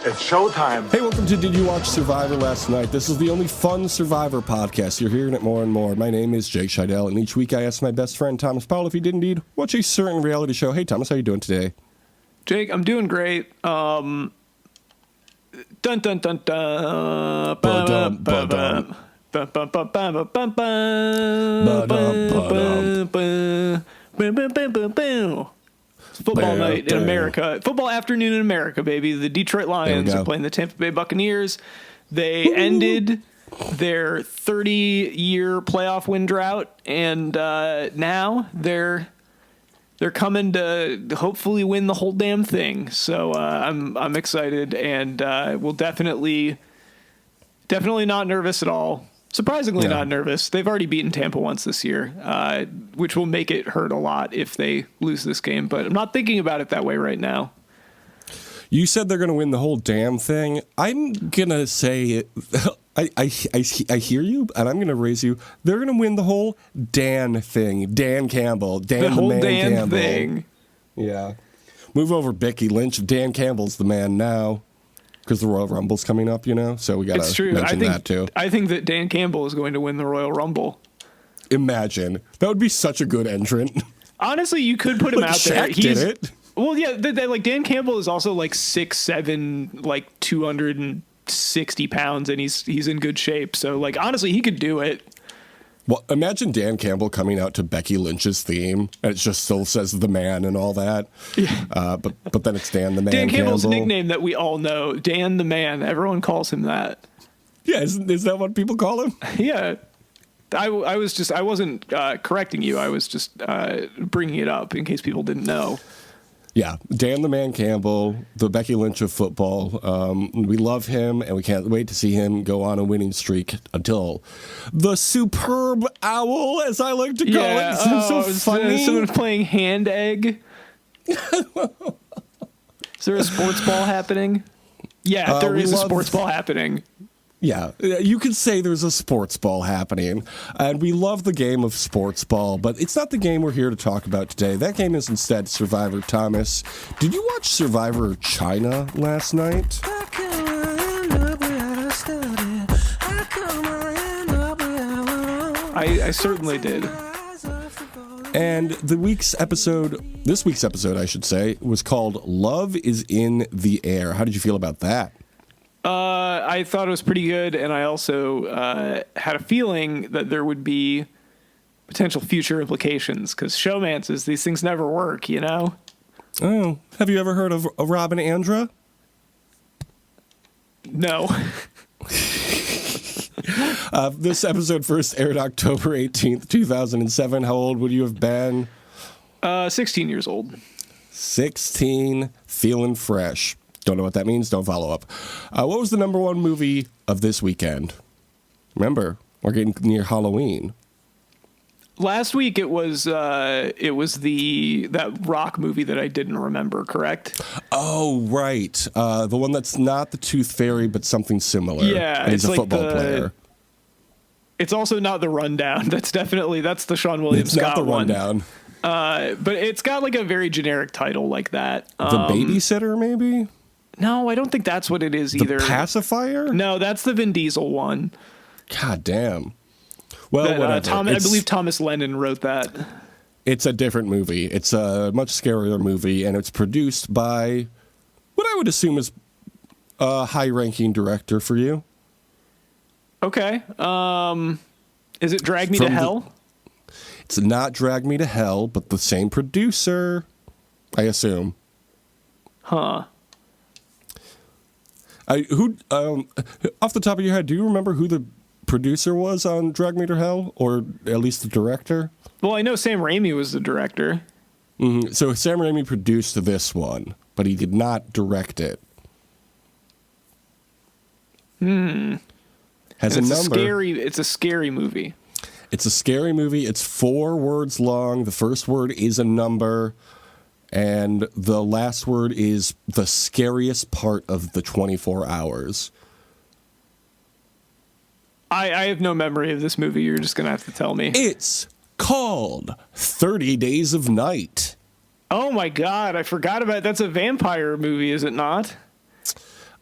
It's showtime. Hey, welcome to Did You Watch Survivor Last Night? This is the only fun Survivor podcast. You're hearing it more and more. My name is Jake Scheidel, and each week I ask my best friend Thomas Powell if he did indeed watch a certain reality show. Hey, Thomas, how you doing today? Jake, I'm doing great. Dun dun dun dun. Ba-dum, ba-dum. Football night in America. Football afternoon in America, baby. The Detroit Lions are playing the Tampa Bay Buccaneers. They ended their 30-year playoff win drought, and now they're coming to hopefully win the whole damn thing. So I'm excited, and we'll definitely not nervous at all. Surprisingly not nervous. They've already beaten Tampa once this year, which will make it hurt a lot if they lose this game. But I'm not thinking about it that way right now. You said they're going to win the whole damn thing. I'm going to say, I hear you, and I'm going to raise you. They're going to win the whole Dan thing. Dan Campbell. Dan the whole man Dan Campbell. Thing. Yeah. Move over, Becky Lynch. Dan Campbell's the man now. Because the Royal Rumble's coming up, you know? So we got to mention that, too. I think that Dan Campbell is going to win the Royal Rumble. Imagine. That would be such a good entrant. Honestly, you could put him out there. Shaq did it. Well, yeah, like Dan Campbell is also like 6'7", like 260 pounds, and he's in good shape. So, like, honestly, he could do it. Well, imagine Dan Campbell coming out to Becky Lynch's theme, and it just still says the man and all that. Yeah. But then it's Dan the man. Dan Campbell's nickname that we all know, Dan the man. Everyone calls him that. Yeah, is that what people call him? Yeah. I wasn't correcting you. I was just bringing it up in case people didn't know. Yeah, Dan the Man Campbell, the Becky Lynch of football. We love him, and we can't wait to see him go on a winning streak until the superb owl, as I like to call it. So funny. Someone playing hand egg. Is there a sports ball happening? Yeah, there is a sports ball happening. Yeah, you could say there's a sports ball happening, and we love the game of sports ball, but it's not the game we're here to talk about today. That game is instead Survivor. Thomas, did you watch Survivor China last night? I certainly did. And this week's episode, I should say, was called Love is in the Air. How did you feel about that? I thought it was pretty good, and I also had a feeling that there would be potential future implications, because showmances, these things never work, you know? Oh, have you ever heard of Rob and Andra? No. This episode first aired October 18th, 2007. How old would you have been? 16 years old. 16, feeling fresh. Don't know what that means. Don't follow up. What was the number one movie of this weekend? Remember, we're getting near Halloween. Last week it was that rock movie that I didn't remember. Correct? Oh, right. The one that's not the Tooth Fairy, but something similar. Yeah, and he's a football player. It's also not The Rundown. That's the Sean William Scott one. It's not The Rundown. But it's got like a very generic title like that. The Babysitter, maybe? No, I don't think that's what it is either. The Pacifier? No, that's the Vin Diesel one. God damn. Well, whatever. I believe Thomas Lennon wrote that. It's a different movie. It's a much scarier movie, and it's produced by what I would assume is a high-ranking director for you. Okay. Is it Drag Me to Hell? It's not Drag Me to Hell, but the same producer, I assume. Huh. Off the top of your head, do you remember who the producer was on Drag Me to Hell, or at least the director? Well, I know Sam Raimi was the director. Mm-hmm. So Sam Raimi produced this one, but he did not direct it. Has a number. It's a scary movie. It's a scary movie. It's 4 words long. The first word is a number, and the last word is the scariest part of the 24 hours. I have no memory of this movie. You're just going to have to tell me. It's called 30 Days of Night. Oh, my God. I forgot about it. That's a vampire movie, is it not?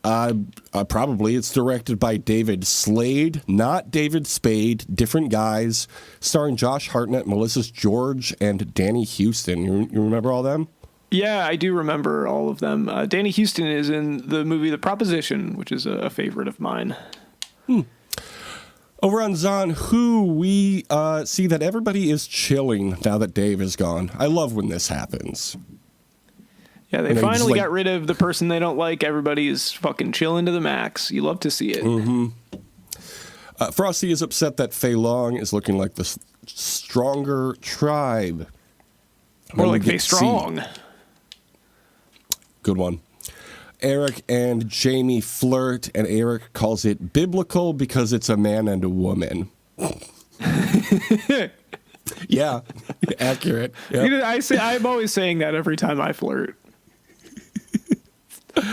Probably. It's directed by David Slade, not David Spade, different guys, starring Josh Hartnett, Melissa George, and Danny Houston. You remember all them? Yeah, I do remember all of them. Danny Houston is in the movie The Proposition, which is a favorite of mine. Over on Zon, who we see that everybody is chilling now that Dave is gone. I love when this happens. Yeah, they finally got rid of the person they don't like. Everybody is fucking chilling to the max. You love to see it. Mm-hmm. Frosty is upset that Fei Long is looking like the stronger tribe. More like Fei Strong. Good one. Eric and Jamie flirt, and Eric calls it biblical because it's a man and a woman. Yeah, accurate. Yep. You know, I'm always saying that every time I flirt.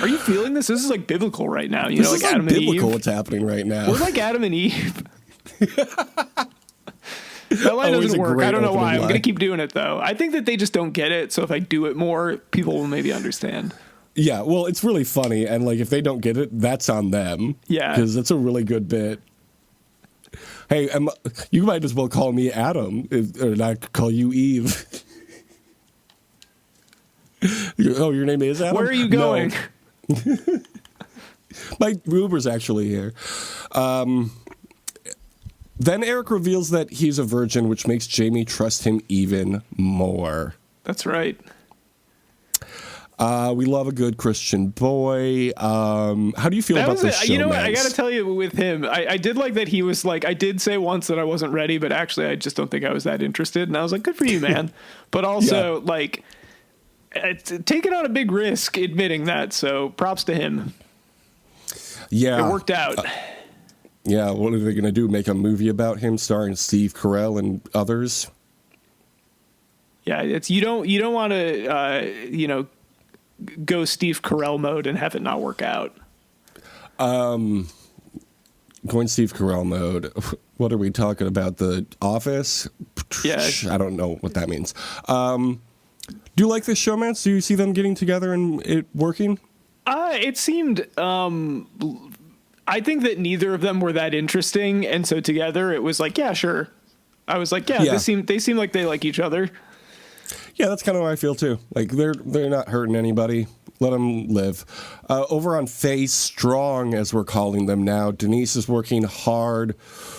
Are you feeling this? This is like biblical right now. You know, like Adam and Eve. This is biblical what's happening right now. We're like Adam and Eve. That line doesn't work. I don't know why. I'm going to keep doing it, though. I think that they just don't get it. So if I do it more, people will maybe understand. Yeah, well, it's really funny. And like, if they don't get it, that's on them. Yeah. Because it's a really good bit. Hey, you might as well call me Adam, or not call you Eve. Oh, your name is Adam? Where are you going? No. My Uber's actually here. Then Eric reveals that he's a virgin, which makes Jamie trust him even more. That's right. We love a good Christian boy. How do you feel about this show? You know what? I got to tell you with him, I did like that he was like, I did say once that I wasn't ready, but actually I just don't think I was that interested. And I was like, good for you, man. But also, like, taking on a big risk admitting that. So props to him. Yeah. It worked out. Yeah. What are they going to do? Make a movie about him starring Steve Carell and others? Yeah. You don't want to, go Steve Carell mode and have it not work out. Going Steve Carell mode. What are we talking about? The Office? Yeah. I don't know what that means. Do you like this showmance? Do you see them getting together and it working? It seemed, I think that neither of them were that interesting. And so together it was like, yeah, sure. I was like, they seem like they like each other. Yeah, that's kind of how I feel too. Like they're not hurting anybody. Let them live. Over on Fei Strong, as we're calling them now, Denise is working hard,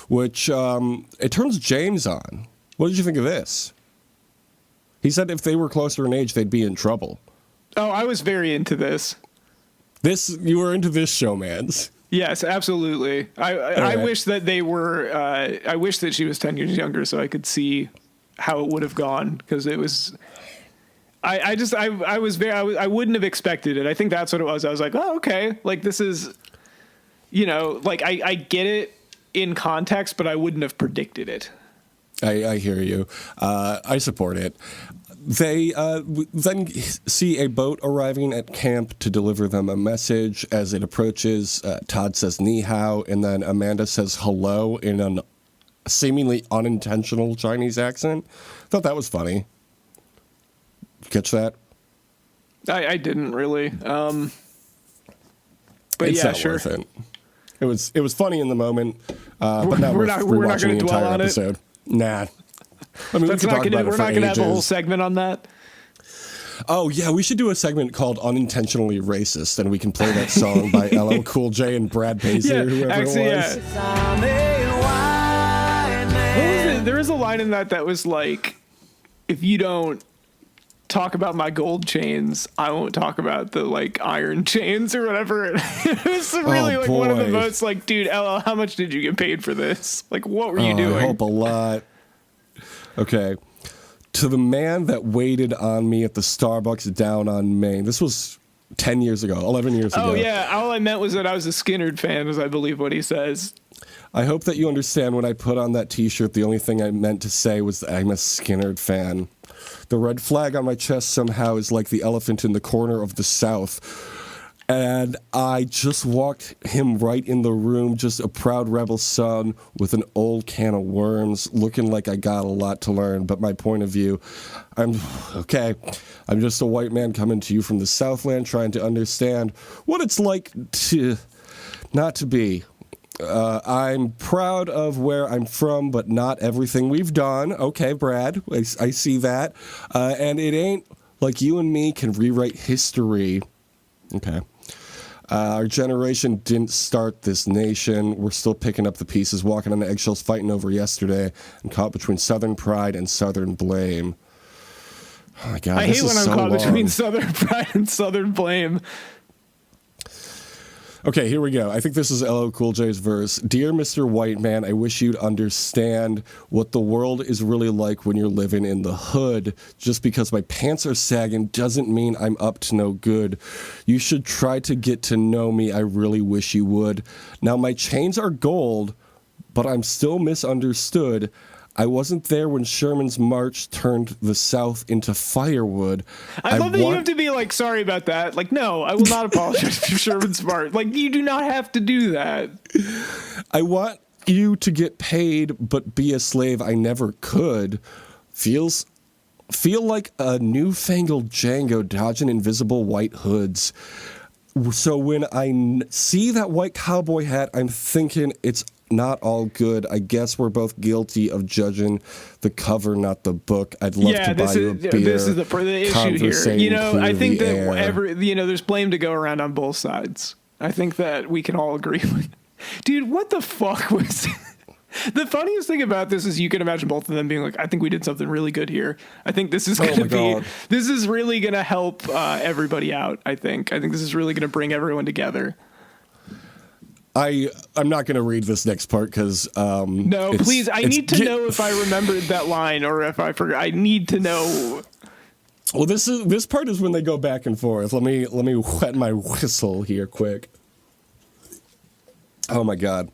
which it turns James on. What did you think of this? He said if they were closer in age, they'd be in trouble. Oh, I was very into this. You were into this showmance. Yes, absolutely. I wish that they were. I wish that she was 10 years younger, so I could see how it would have gone, because it was. I wouldn't have expected it. I think that's what it was. I was like, oh, okay, like this is, like I get it in context, but I wouldn't have predicted it. I hear you. I support it. They then see a boat arriving at camp to deliver them a message. As it approaches, Todd says ni hao, and then Amanda says hello in an seemingly unintentional Chinese accent. Thought that was funny. Catch that? I didn't really. But it's yeah, not sure. Worth it. It was funny in the moment, but now we're not going to dwell on episode. It. Nah. I mean, we're not going to have a whole segment on that. Oh, yeah, we should do a segment called Unintentionally Racist, and we can play that song by LL Cool J and Brad Paisley or whoever it was. Yeah. There is a line in that was like, if you don't talk about my gold chains, I won't talk about the like iron chains or whatever. It was really one of the most like, dude, LL, how much did you get paid for this? Like, what were you doing? I hope a lot. Okay. To the man that waited on me at the Starbucks down on Main. This was 10 years ago, 11 years ago. Oh, yeah. All I meant was that I was a Skinnerd fan, as I believe what he says. I hope that you understand when I put on that T-shirt, the only thing I meant to say was that I'm a Skinnerd fan. The red flag on my chest somehow is like the elephant in the corner of the South. And I just walked him right in the room, just a proud rebel son with an old can of worms, looking like I got a lot to learn. But my point of view, I'm just a white man coming to you from the Southland, trying to understand what it's like to not to be. I'm proud of where I'm from, but not everything we've done. Okay, Brad, I see that. And it ain't like you and me can rewrite history. Okay. Our generation didn't start this nation. We're still picking up the pieces, walking on the eggshells, fighting over yesterday, and caught between Southern pride and Southern blame. Oh my God, I hate when I'm caught between Southern pride and Southern blame. Okay, here we go. I think this is LL Cool J's verse. Dear Mr. White Man, I wish you'd understand what the world is really like when you're living in the hood. Just because my pants are sagging doesn't mean I'm up to no good. You should try to get to know me. I really wish you would. Now, my chains are gold, but I'm still misunderstood. I wasn't there when Sherman's march turned the South into firewood. I love that you have to be like, sorry about that. Like, no, I will not apologize for Sherman's march. Like, you do not have to do that. I want you to get paid, but be a slave. I never could. Feel like a newfangled Django dodging invisible white hoods. So when I see that white cowboy hat, I'm thinking it's not all good. I guess we're both guilty of judging the cover, not the book. I'd love to buy you a beer. This is the issue here. You know, I think that there's blame to go around on both sides. I think that we can all agree with. Dude, what the fuck was the funniest thing about this is you can imagine both of them being like, I think we did something really good here. I think this is going to this is really going to help everybody out. I think this is really going to bring everyone together. I'm not going to read this next part because no, please. I need to know if I remembered that line or if I forgot. I need to know. Well, this part is when they go back and forth. Let me wet my whistle here quick. Oh my God.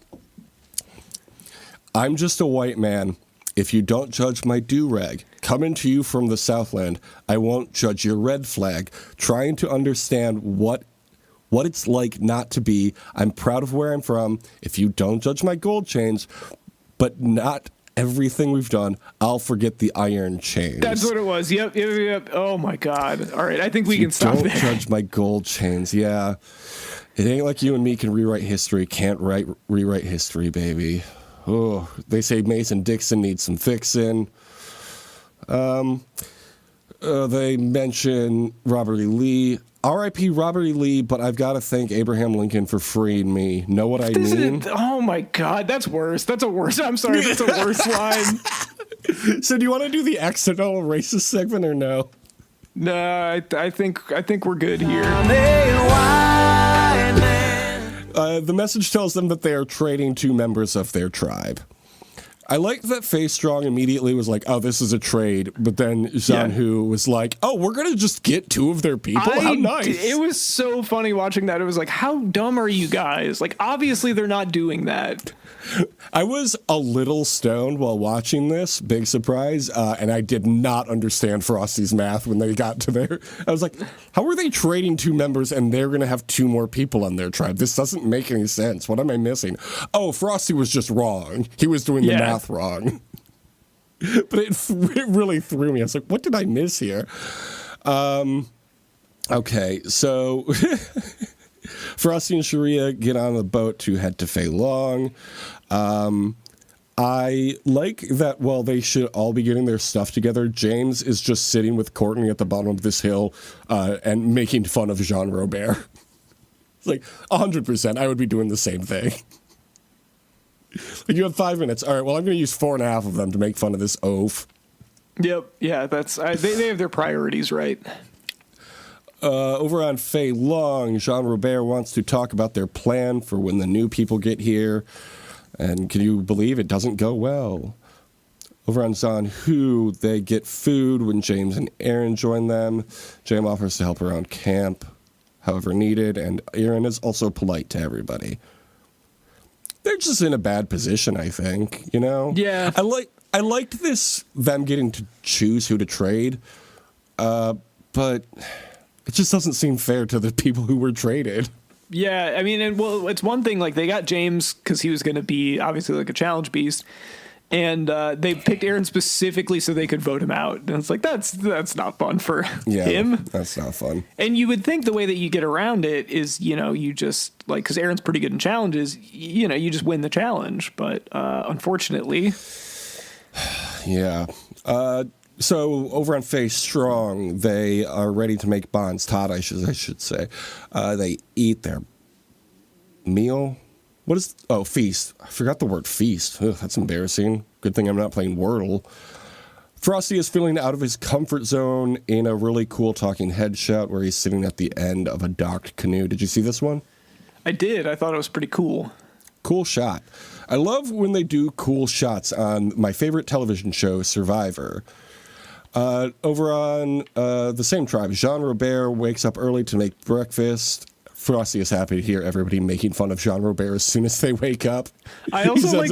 I'm just a white man. If you don't judge my do-rag, coming to you from the Southland, I won't judge your red flag. Trying to understand what it's like not to be. I'm proud of where I'm from. If you don't judge my gold chains, but not everything we've done, I'll forget the iron chains. That's what it was. Yep. Oh my God. All right. I think we can stop there. Don't judge my gold chains. Yeah. It ain't like you and me can rewrite history. Can't rewrite history, baby. Oh, they say Mason Dixon needs some fixing. They mention Robert E. Lee. R.I.P. Robert E. Lee, but I've got to thank Abraham Lincoln for freeing me. Know what I mean? Oh my God, that's worse. I'm sorry, that's a worse line. So do you want to do the accidental racist segment or no? No, I think we're good here. The message tells them that they are trading 2 members of their tribe. I like that Faye Strong immediately was like, oh, this is a trade. But then Zhan Hu was like, oh, we're going to just get 2 of their people? How nice. It was so funny watching that. It was like, how dumb are you guys? Like, obviously they're not doing that. I was a little stoned while watching this, big surprise, and I did not understand Frosty's math when they got to there. I was like, how are they trading 2 members and they're going to have 2 more people on their tribe? This doesn't make any sense. What am I missing? Oh, Frosty was just wrong. He was doing the math wrong. But it really threw me. I was like, what did I miss here? Okay, so Frosty and Sharia get on the boat to head to Fei Long. I like that while they should all be getting their stuff together, James is just sitting with Courtney at the bottom of this hill and making fun of Jean Robert. It's like 100%. I would be doing the same thing. Like, you have 5 minutes. All right, well, I'm going to use 4.5 of them to make fun of this oaf. Yep. Yeah, they have their priorities right. Over on Fei Long, Jean Robert wants to talk about their plan for when the new people get here. And can you believe it doesn't go well? Over on Zhan Hu, they get food when James and Aaron join them. James offers to help around camp, however needed, and Aaron is also polite to everybody. They're just in a bad position, I think, you know? Yeah. I liked this, them getting to choose who to trade, but It just doesn't seem fair to the people who were traded. Yeah, I mean, it's one thing, like, they got James because he was going to be, obviously, like, a challenge beast, and they picked Aaron specifically so they could vote him out. And it's like, that's not fun for him. That's not fun. And you would think the way that you get around it is, you just, like, because Aaron's pretty good in challenges, you just win the challenge. But unfortunately... Yeah. So over on Face Strong, they are ready to make bonds. Todd, I should say. They eat their meal. What is... Oh, feast. I forgot the word feast. Ugh, that's embarrassing. Good thing I'm not playing Wordle. Frosty is feeling out of his comfort zone in a really cool talking head shot where he's sitting at the end of a docked canoe. Did you see this one? I did. I thought it was pretty cool. Cool shot. I love when they do cool shots on my favorite television show, Survivor. Over on the same tribe, Jean Robert wakes up early to make breakfast. Frosty is happy to hear everybody making fun of Jean Robert as soon as they wake up. I also like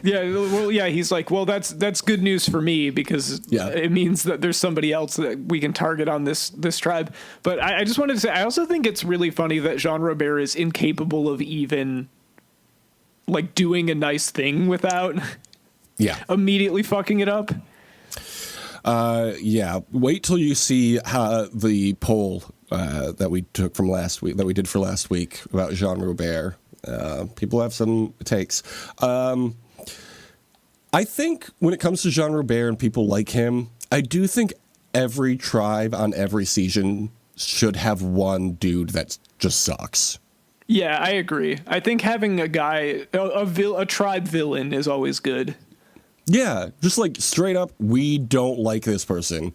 he's like, well, that's good news for me because it means that there's somebody else that we can target on this tribe. But I just wanted to say, I also think it's really funny that Jean Robert is incapable of even like doing a nice thing without immediately fucking it up. Wait till you see the poll that we took from last week, that we did for last week about Jean Robert. People have some takes. I think when it comes to Jean Robert and people like him, I do think every tribe on every season should have one dude that just sucks. Yeah, I agree. I think having a guy, a tribe villain is always good. Yeah, just like straight up, we don't like this person,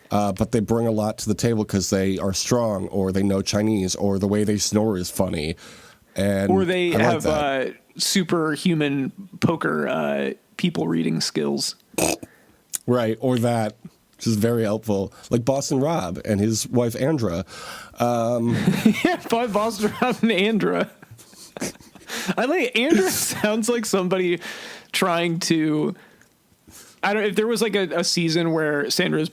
but they bring a lot to the table because they are strong, or they know Chinese, or the way they snore is funny, or they have superhuman poker people reading skills. Right, or that, which is very helpful, like Boston Rob and his wife Andra. Boston Rob and Andra. I like Andra. Sounds like somebody trying to... I don't know if there was like a season where Sandra's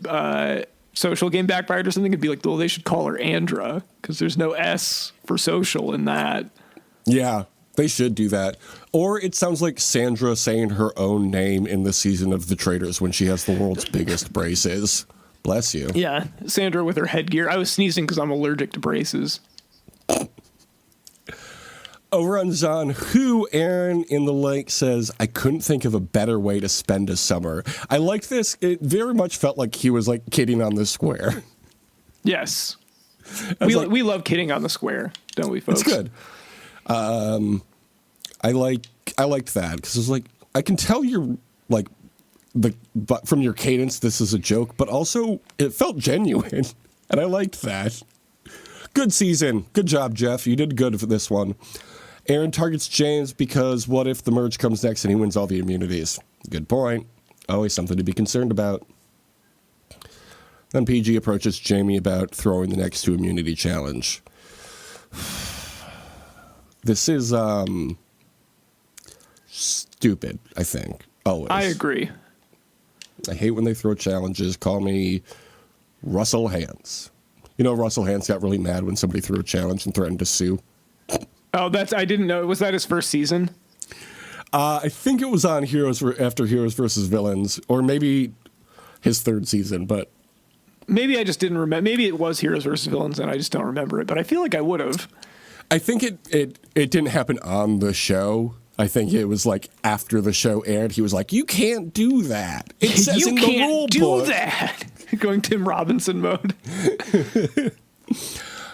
social game backfired or something, it'd be like, well, they should call her Andra because there's no S for social in that. Yeah, they should do that. Or it sounds like Sandra saying her own name in the season of The Traitors when she has the world's biggest braces. Bless you. Yeah, Sandra with her headgear. I was sneezing because I'm allergic to braces. Over on Zon, who Aaron in the lake says, I couldn't think of a better way to spend a summer. I liked this. It very much felt like he was like kidding on the square. Yes. We love kidding on the square, don't we, folks? It's good. I liked that because it's like, I can tell you're like, but from your cadence, this is a joke, but also it felt genuine. And I liked that. Good season. Good job, Jeff. You did good for this one. Aaron targets James because what if the merge comes next and he wins all the immunities? Good point. Always something to be concerned about. Then PG approaches Jamie about throwing the next 2 immunity challenge. This is stupid, I think. Always. I agree. I hate when they throw challenges. Call me Russell Hands. You know, Russell Hands got really mad when somebody threw a challenge and threatened to sue. Oh, I didn't know. Was that his first season? I think it was on after Heroes versus Villains, or maybe his 3rd season, but... Maybe I just didn't remember. Maybe it was Heroes versus Villains and I just don't remember it, but I feel like I would have. I think it didn't happen on the show. I think it was like after the show aired, he was like, you can't do that. It says you in the rule book. You can't do that. Going Tim Robinson mode.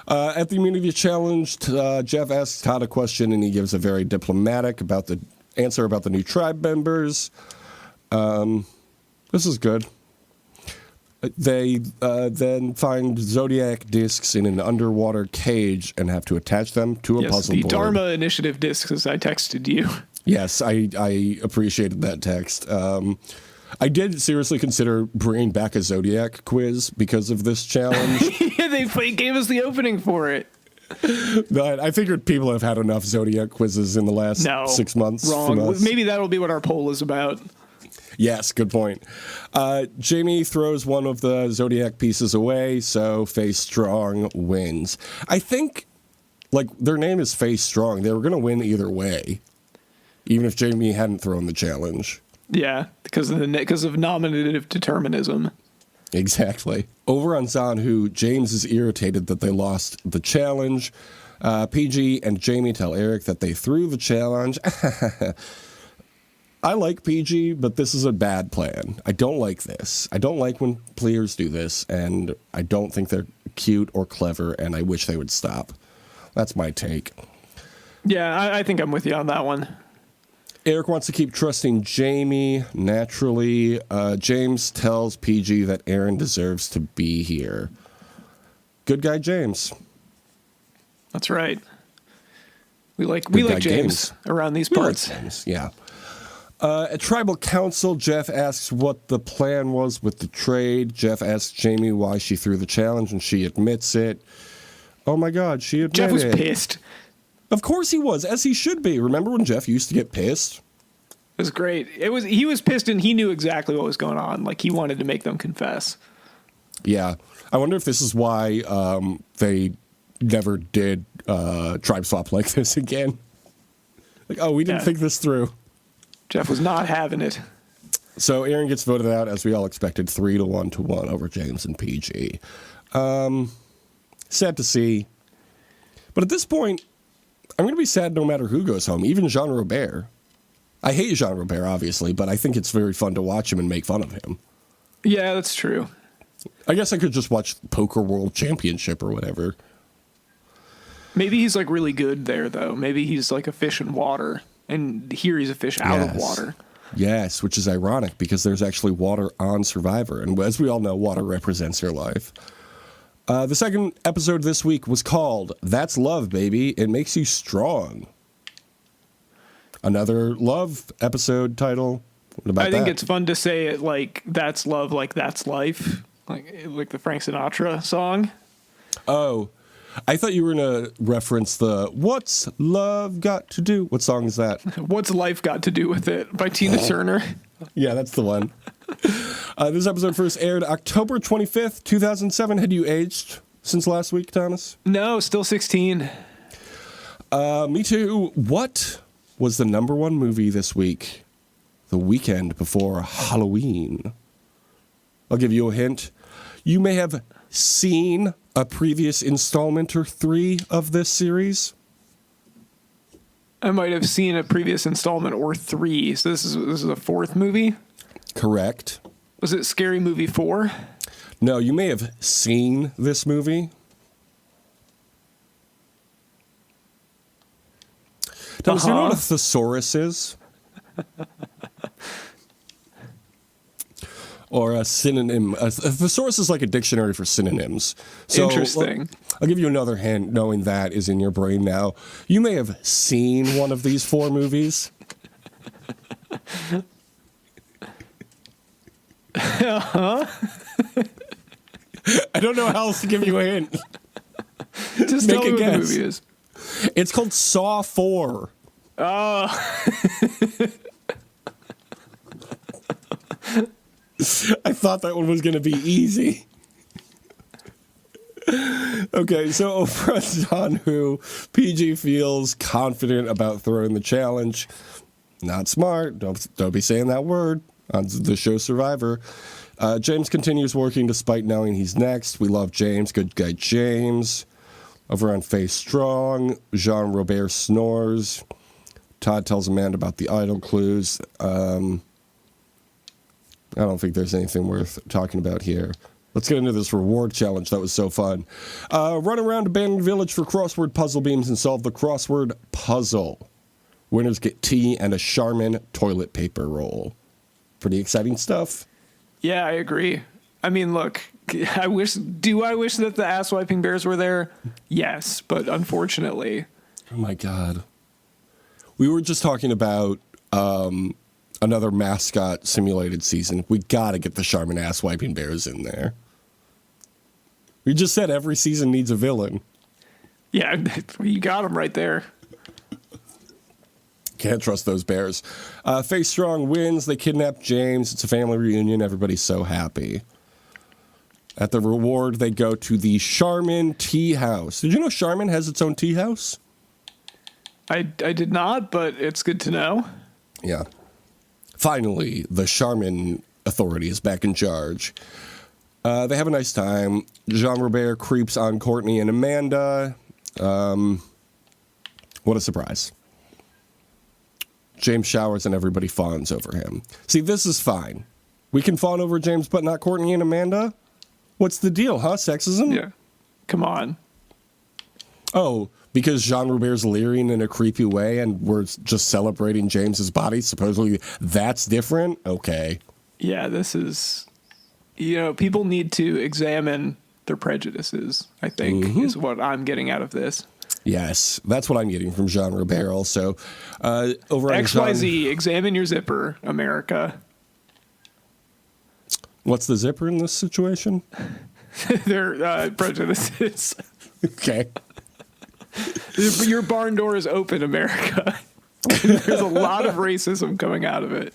At the immunity challenge, Jeff asks Todd a question, and he gives a very diplomatic answer about the new tribe members. This is good. They then find zodiac discs in an underwater cage and have to attach them to a puzzle board. The Dharma Initiative discs, as I texted you. Yes, I appreciated that text. I did seriously consider bringing back a Zodiac quiz because of this challenge. Yeah, they gave us the opening for it. But I figured people have had enough Zodiac quizzes in the last 6 months. Wrong. Maybe that'll be what our poll is about. Yes, good point. Jamie throws one of the Zodiac pieces away, so Face Strong wins. I think, like, their name is Face Strong. They were going to win either way, even if Jamie hadn't thrown the challenge. Yeah, because of nominative determinism. Exactly. Over on Zanhu, James is irritated that they lost the challenge. PG and Jamie tell Eric that they threw the challenge. I like PG, but this is a bad plan. I don't like this. I don't like when players do this, and I don't think they're cute or clever, and I wish they would stop. That's my take. Yeah, I think I'm with you on that one. Eric wants to keep trusting Jamie, naturally. James tells PG that Aaron deserves to be here. Good guy, James. That's right. We like James around these parts. Like James, yeah. At Tribal Council, Jeff asks what the plan was with the trade. Jeff asks Jamie why she threw the challenge, and she admits it. Oh my God, she admitted Jeff was pissed. Of course he was, as he should be. Remember when Jeff used to get pissed? It was great. He was pissed, and he knew exactly what was going on. Like, he wanted to make them confess. Yeah. I wonder if this is why they never did tribe swap like this again. Like, oh, we didn't think this through. Jeff was not having it. So Aaron gets voted out, as we all expected, 3-1 over James and PG. Sad to see. But at this point, I'm going to be sad no matter who goes home, even Jean Robert. I hate Jean Robert, obviously, but I think it's very fun to watch him and make fun of him. Yeah, that's true. I guess I could just watch Poker World Championship or whatever. Maybe he's, like, really good there, though. Maybe he's, like, a fish in water. And here he's a fish out of water. Yes, which is ironic because there's actually water on Survivor. And as we all know, water represents your life. The second episode this week was called That's Love, Baby. It Makes You Strong. Another love episode title. What about I think that? it's fun to say it like that's love, like that's life. Like the Frank Sinatra song. Oh, I thought you were going to reference the What's Love Got to Do? What song is that? What's Life Got to Do with It by Tina Turner. Yeah, that's the one. This episode first aired October 25th, 2007. Had you aged since last week, Thomas? No, still 16. Me too. What was the number one movie this week, the weekend before Halloween? I'll give you a hint. You may have seen a previous installment or 3 of this series. I might have seen a previous installment or 3. So this is a 4th movie? Correct. Was it Scary Movie 4? No, you may have seen this movie. Thomas, do you know what a thesaurus is? Or a synonym. A thesaurus is like a dictionary for synonyms. So, interesting. I'll give you another hint, knowing that is in your brain now. You may have seen one of these 4 movies. Uh-huh. I don't know how else to give you a hint. Just Make tell me a what the guess. movie is. It's called Saw 4. Oh. I thought that one was going to be easy. Okay, so over on Zanhu, PG feels confident about throwing the challenge. Not smart. Don't be saying that word on the show Survivor. James continues working despite knowing he's next. We love James. Good guy James. Over on Face Strong, Jean Robert snores. Todd tells Amanda about the idol clues. I don't think there's anything worth talking about here. Let's get into this reward challenge. That was so fun. Run around abandoned village for crossword puzzle beams and solve the crossword puzzle. Winners get tea and a Charmin toilet paper roll. Pretty exciting stuff. Yeah, I agree. I mean, look, I wish that the ass wiping bears were there? Yes, but unfortunately. Oh my God. We were just talking about another mascot simulated season. We got to get the Charmin ass wiping bears in there. We just said every season needs a villain. Yeah, you got them right there. Can't trust those bears. Face Strong wins. They kidnap James. It's a family reunion. Everybody's so happy. At the reward, they go to the Charmin Tea House. Did you know Charmin has its own tea house? I did not, but it's good to know. Yeah. Finally, the Charmin Authority is back in charge. They have a nice time. Jean Robert creeps on Courtney and Amanda. What a surprise. James showers and everybody fawns over him. See, this is fine. We can fawn over James, but not Courtney and Amanda? What's the deal, huh? Sexism? Yeah. Come on. Oh, because Jean Robert's leering in a creepy way and we're just celebrating James's body? Supposedly that's different? Okay. Yeah, this is... people need to examine their prejudices, I think, is what I'm getting out of this. Yes, that's what I'm getting from Jean Robert also. Over on XYZ, examine your zipper, America. What's the zipper in this situation? Their prejudices. Okay. Your barn door is open, America. There's a lot of racism coming out of it.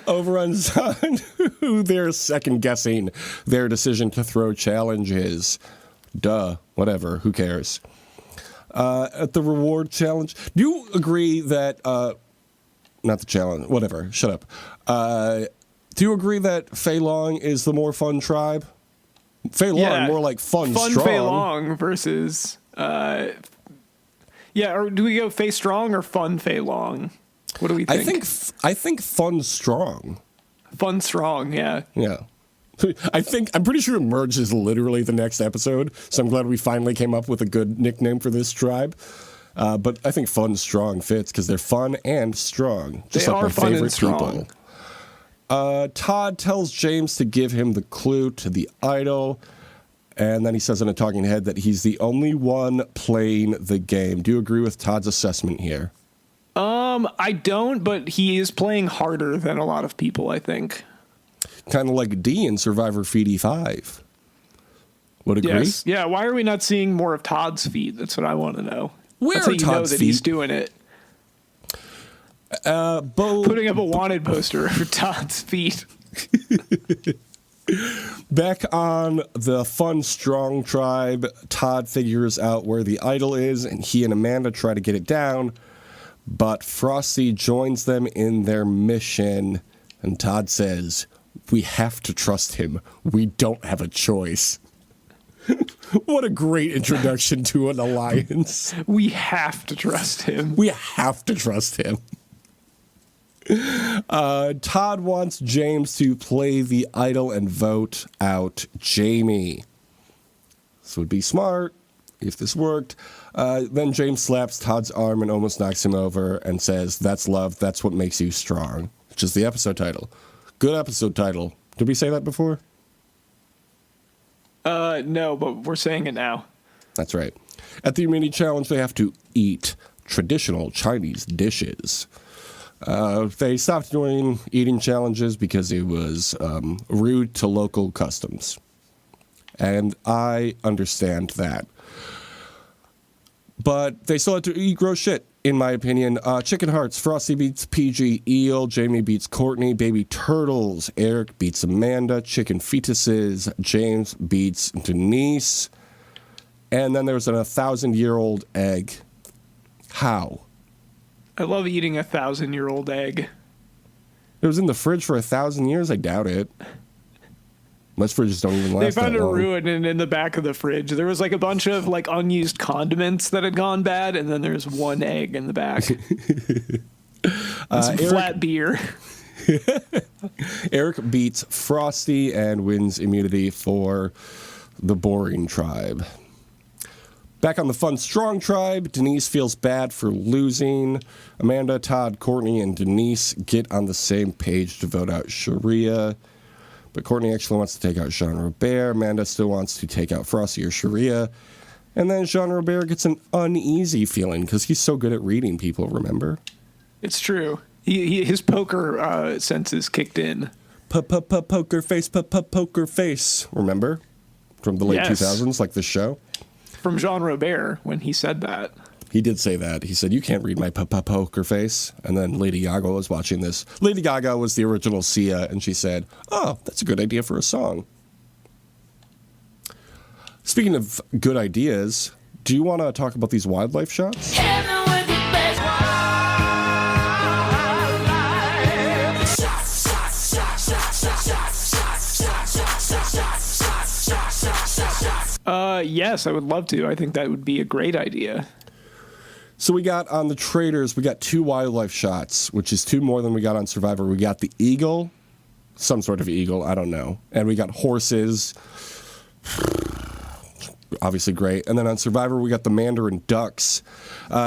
Over on Sun, who they're second-guessing their decision to throw challenges. Duh, whatever, who cares? At the reward challenge, do you agree that, not the challenge, whatever, shut up. Do you agree that Fei Long is the more fun tribe? Fei Long, more like fun strong. Fei Long versus, or do we go Fei Strong or fun Fei Long? What do we think? I think fun strong. Fun strong, yeah. Yeah. I'm pretty sure Merge is literally the next episode, so I'm glad we finally came up with a good nickname for this tribe. But I think fun strong fits because they're fun and strong. Just they like are my fun favorite and strong. people. Todd tells James to give him the clue to the idol, and then he says in a talking head that he's the only one playing the game. Do you agree with Todd's assessment here? I don't, but he is playing harder than a lot of people, I think. Kind of like D in Survivor Feed E5. Would agree? Yes. Yeah, why are we not seeing more of Todd's feed? That's what I want to know. Where That's how are you Todd's know that feet? he's doing it. Putting up a wanted poster for Todd's feet. Back on the fun, strong tribe, Todd figures out where the idol is, and he and Amanda try to get it down, but Frosty joins them in their mission, and Todd says, "We have to trust him. We don't have a choice." What a great introduction to an alliance. We have to trust him. We have to trust him. Todd wants James to play the idol and vote out Jamie. This would be smart if this worked. Then James slaps Todd's arm and almost knocks him over and says, "That's love. That's what makes you strong," which is the episode title. Good episode title. Did we say that before? No, but we're saying it now. That's right. At the immunity challenge, they have to eat traditional Chinese dishes. They stopped doing eating challenges because it was rude to local customs. And I understand that. But they still had to eat gross shit, in my opinion. Chicken hearts, Frosty beats PG Eel, Jamie beats Courtney, baby turtles, Eric beats Amanda, chicken fetuses, James beats Denise. And then there's an 1,000-year-old egg. How? I love eating a 1,000-year-old egg. It was in the fridge for 1,000 years? I doubt it. Most fridges don't even last They found that it long. ruined in the back of the fridge. There was like a bunch of like unused condiments that had gone bad, and then there's one egg in the back. And some flat beer. Eric beats Frosty and wins immunity for the boring tribe. Back on the fun, strong tribe, Denise feels bad for losing. Amanda, Todd, Courtney, and Denise get on the same page to vote out Sharia. But Courtney actually wants to take out Jean Robert. Amanda still wants to take out Frosty or Sharia. And then Jean Robert gets an uneasy feeling because he's so good at reading people, remember? It's true. His poker senses kicked in. Poker face, poker face. Remember? From the late Yes. 2000s, like this show. From Jean Robert when he said that. He did say that. He said, "You can't read my poker face." And then Lady Gaga was watching this. Lady Gaga was the original Sia, and she said, "Oh, that's a good idea for a song." Speaking of good ideas, do you want to talk about these wildlife shots? Yes, I would love to. I think that would be a great idea. So we got on the Traders, we got 2 wildlife shots, which is 2 more than we got on Survivor. We got the eagle, some sort of eagle, I don't know. And we got horses, obviously great. And then on Survivor, we got the mandarin ducks.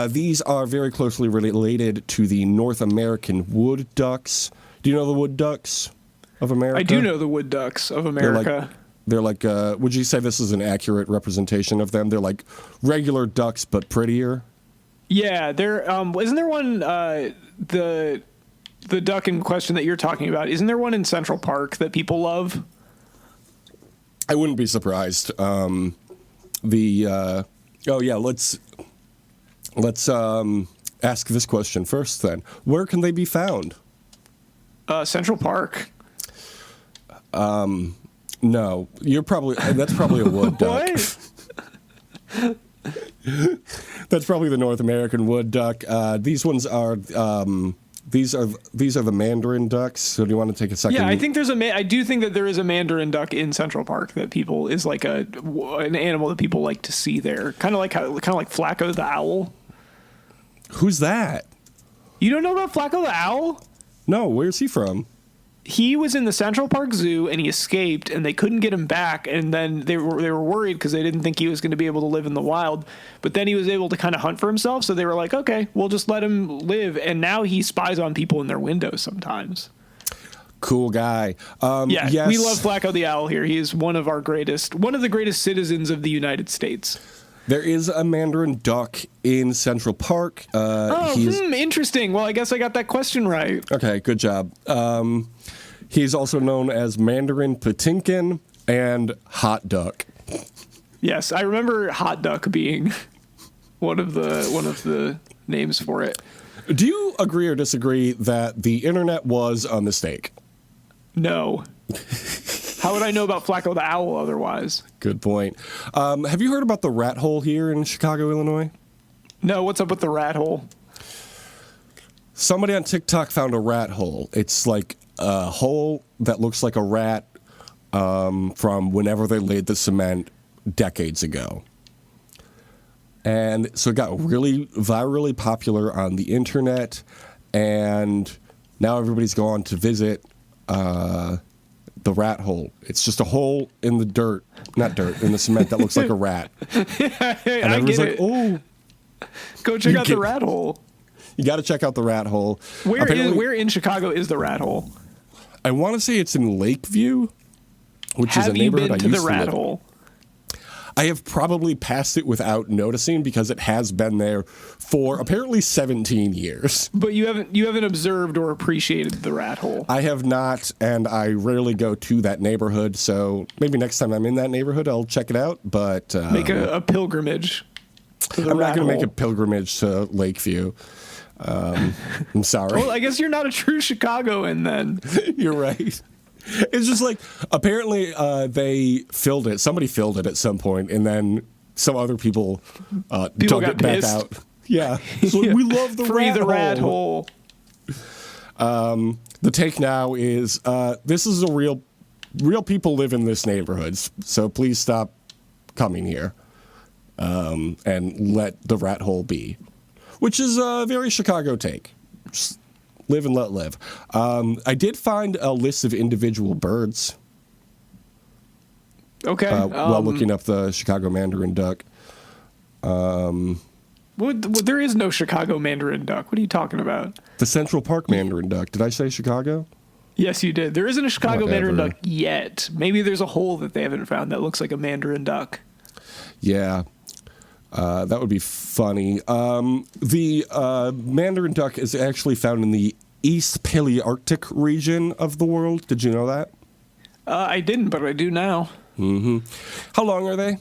These are very closely related to the North American wood ducks. Do you know the wood ducks of America? I do know the wood ducks of America. They're like would you say this is an accurate representation of them? They're like regular ducks, but prettier. Yeah, there isn't there one the duck in question that you're talking about? Isn't there one in Central Park that people love? I wouldn't be surprised. Oh yeah, let's ask this question first. Then, where can they be found? Central Park. No, that's probably a wood duck. What? That's probably the North American wood duck. These ones are these are the mandarin ducks. So do you want to take a second? Yeah, I think I do think that there is a mandarin duck in Central Park that people is like an animal that people like to see there. Kind of like Flacco the owl. Who's that? You don't know about Flacco the owl? No, where's he from? He was in the Central Park Zoo and he escaped and they couldn't get him back, and then they were worried because they didn't think he was going to be able to live in the wild, but then he was able to kind of hunt for himself, so they were like, okay, we'll just let him live, and now he spies on people in their windows sometimes. Cool guy. Yes. We love Flacco the owl here. He is one of the greatest citizens of the United States. There is a mandarin duck in Central Park. Interesting. Well, I guess I got that question right. Okay, good job. He's also known as Mandarin Patinkin and Hot Duck. Yes, I remember Hot Duck being one of the names for it. Do you agree or disagree that the internet was a mistake? No. How would I know about Flacco the owl otherwise? Good point. Have you heard about the rat hole here in Chicago, Illinois? No, what's up with the rat hole? Somebody on TikTok found a rat hole. It's like a hole that looks like a rat from whenever they laid the cement decades ago. And so it got really virally popular on the internet, and now everybody's gone to visit the rat hole. It's just a hole in the dirt, not dirt, in the cement that looks like a rat. And everyone's like, oh. Go check out the rat hole. You got to check out the rat hole. Where in Chicago is the rat hole? I want to say it's in Lakeview, which is a neighborhood I used to live in. Have you been to the rat hole? I have probably passed it without noticing because it has been there for apparently 17 years. But you haven't observed or appreciated the rat hole. I have not, and I rarely go to that neighborhood, so maybe next time I'm in that neighborhood I'll check it out, but make a pilgrimage to the I'm rat not going to hole. make a pilgrimage to Lakeview. I'm sorry. Well, I guess you're not a true Chicagoan then. You're right. It's just like, apparently they filled it. Somebody filled it at some point, and then some other people dug it back out. Yeah. So we love the Free rat the hole. rat hole. The take now is this is a real people live in this neighborhood, so please stop coming here and let the rat hole be, which is a very Chicago take. Just live and let live. I did find a list of individual birds. Okay. While looking up the Chicago mandarin duck. Well, there is no Chicago mandarin duck. What are you talking about? The Central Park mandarin duck. Did I say Chicago? Yes, you did. There isn't a Chicago Whatever. mandarin duck yet. Maybe there's a hole that they haven't found that looks like a mandarin duck. Yeah. That would be funny. The mandarin duck is actually found in the East Palearctic region of the world. Did you know that? I didn't, but I do now. Mm-hmm. How long are they?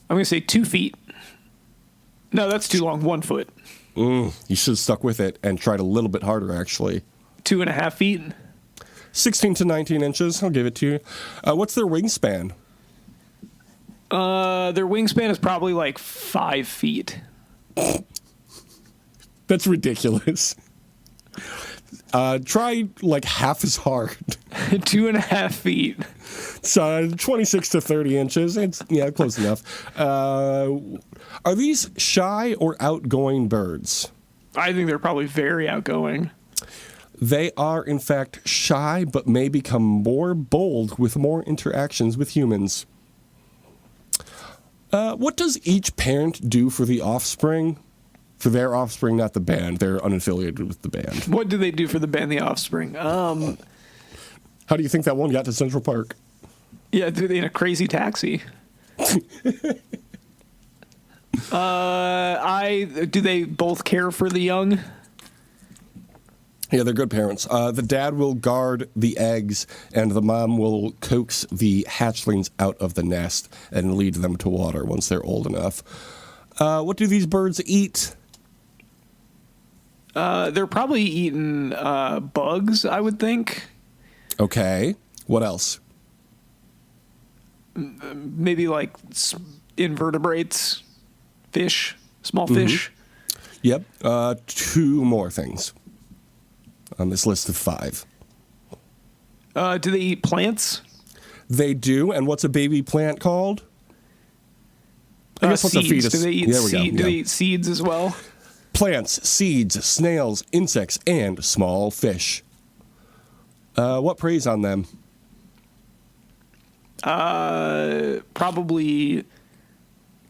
I'm going to say 2 feet. No, that's too long. 1 foot. You should have stuck with it and tried a little bit harder, actually. 2.5 feet. 16 to 19 inches. I'll give it to you. What's their wingspan? Their wingspan is probably like 5 feet. That's ridiculous. Try like half as hard. 2.5 feet. So 26 to 30 inches. It's close enough. Are these shy or outgoing birds? I think they're probably very outgoing. They are, in fact, shy, but may become more bold with more interactions with humans. What does each parent do for the offspring? For their offspring, not the band. They're unaffiliated with the band. What do they do for the band, the offspring? How do you think that one got to Central Park? Yeah, in a crazy taxi. Do they both care for the young? Yeah, they're good parents. The dad will guard the eggs, and the mom will coax the hatchlings out of the nest and lead them to water once they're old enough. What do these birds eat? They're probably eating bugs, I would think. Okay. What else? Maybe like invertebrates, fish, small fish. Yep. 2 more things on this list of 5. Do they eat plants? They do. And what's a baby plant called? I guess what's seeds. a fetus? Do they eat Do they eat seeds as well? Plants, seeds, snails, insects, and small fish. What preys on them? Probably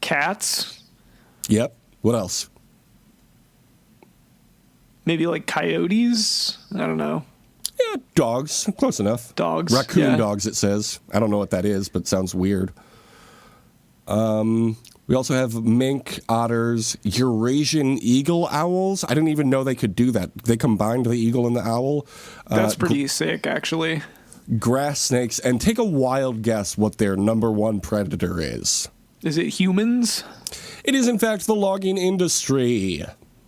cats. Yep. What else? Maybe like coyotes. I don't know. Yeah, dogs. Close enough. Dogs. Raccoon dogs, it says. I don't know what that is, but it sounds weird. We also have mink, otters, Eurasian eagle owls. I didn't even know they could do that. They combined the eagle and the owl. That's pretty sick, actually. Grass snakes. And take a wild guess what their number 1 predator is. Is it humans? It is, in fact, the logging industry.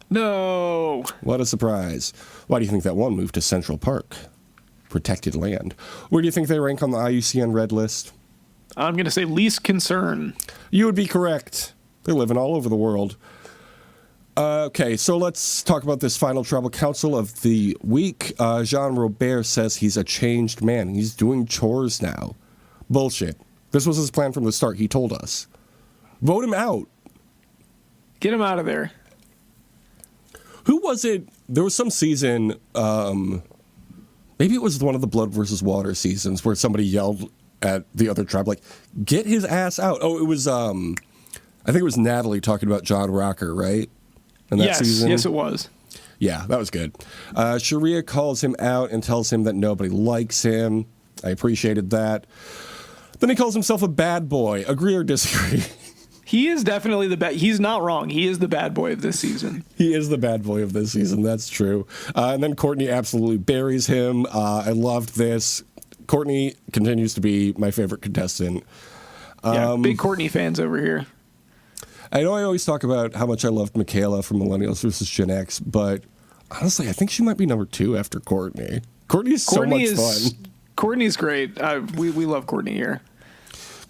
No. What a surprise. Why do you think that one moved to Central Park? Protected land. Where do you think they rank on the IUCN Red List? I'm going to say least concern. You would be correct. They're living all over the world. Okay, so let's talk about this final tribal council of the week. Jean Robert says he's a changed man. He's doing chores now. Bullshit. This was his plan from the start. He told us. Vote him out. Get him out of there. Who was it? There was some season, maybe it was one of the Blood versus Water seasons where somebody yelled at the other tribe, like, get his ass out. Oh, it was, I think it was Natalie talking about John Rocker, right? In that season? Yes, it was. Yeah, that was good. Sharia calls him out and tells him that nobody likes him. I appreciated that. Then he calls himself a bad boy. Agree or disagree? He is definitely the bad. He's not wrong. He is the bad boy of this season. He is the bad boy of this season. That's true. And then Courtney absolutely buries him. I loved this. Courtney continues to be my favorite contestant. Yeah, big Courtney fans over here. I know I always talk about how much I loved Michaela from Millennials vs. Gen X, but honestly, I think she might be number 2 after Courtney. Courtney's so much fun. Courtney's great. We love Courtney here.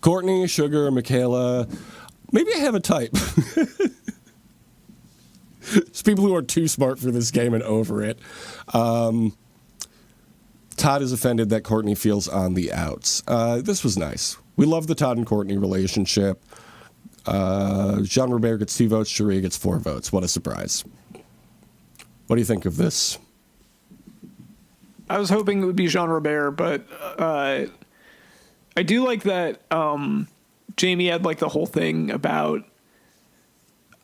Courtney, Sugar, Michaela. Maybe I have a type. It's people who are too smart for this game and over it. Todd is offended that Courtney feels on the outs. This was nice. We love the Todd and Courtney relationship. Jean Robert gets 2 votes. Sharia gets 4 votes. What a surprise. What do you think of this? I was hoping it would be Jean Robert, but I do like that Jamie had like the whole thing about